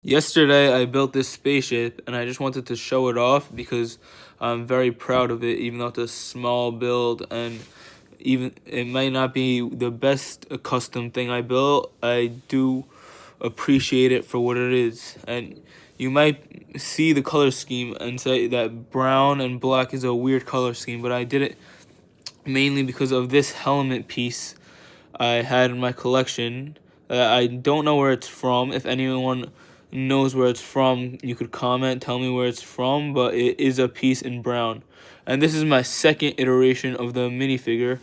Yesterday, I built this spaceship, and I just wanted to show it off because I'm very proud of it, even though it's a small build, and even it might not be the best custom thing I built. I do appreciate it for what it is, and you might see the color scheme and say that brown and black is a weird color scheme, but I did it mainly because of this helmet piece I had in my collection. I don't know where it's from. If anyone knows where it's from, you could comment, tell me where it's from, but it is a piece in brown. And this is my second iteration of the minifigure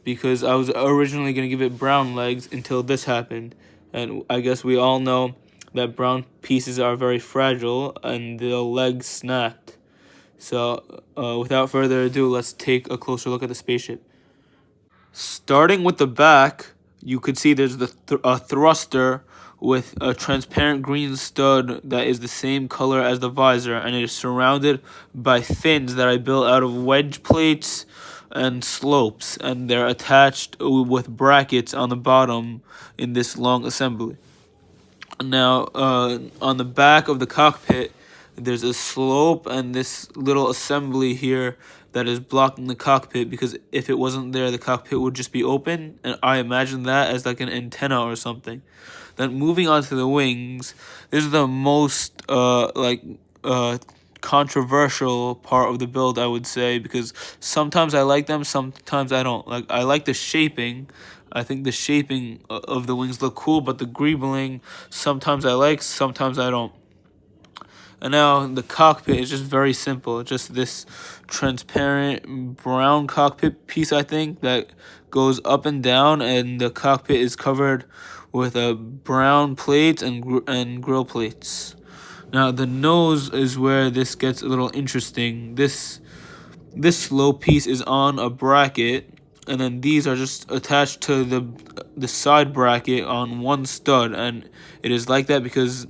because I was originally going to give it brown legs until this happened. And I guess we all know that brown pieces are very fragile and the legs snapped. So, without further ado, let's take a closer look at the spaceship. Starting with the back, you could see there's a thruster with a transparent green stud that is the same color as the visor, and it is surrounded by fins that I built out of wedge plates and slopes, and they're attached with brackets on the bottom in this long assembly. Now, on the back of the cockpit, there's a slope and this little assembly here that is blocking the cockpit because if it wasn't there, the cockpit would just be open, and I imagine that as like an antenna or something. Then moving on to the wings, this is the most controversial part of the build, I would say, because sometimes I like them, sometimes I don't. Like, I like the shaping. I think the shaping of the wings look cool, but the greebling, sometimes I like, sometimes I don't. And now the cockpit is just very simple. Just this transparent brown cockpit piece, I think, that goes up and down, and the cockpit is covered with brown plates and grill plates. Now the nose is where this gets a little interesting. This slow piece is on a bracket, and then these are just attached to the side bracket on one stud, and it is like that because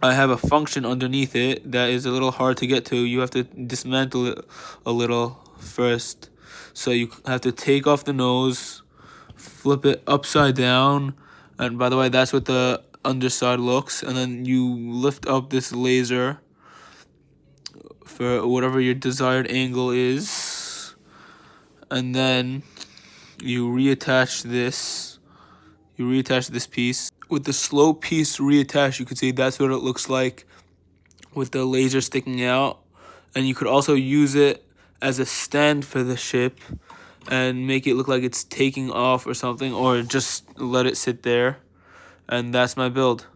I have a function underneath it that is a little hard to get to. You have to dismantle it a little first. So you have to take off the nose, flip it upside down, and by the way, that's what the underside looks, and then you lift up this laser for whatever your desired angle is, and then you reattach this piece. With the slow piece reattached, you can see that's what it looks like with the laser sticking out. And you could also use it as a stand for the ship and make it look like it's taking off or something, or just let it sit there. And that's my build.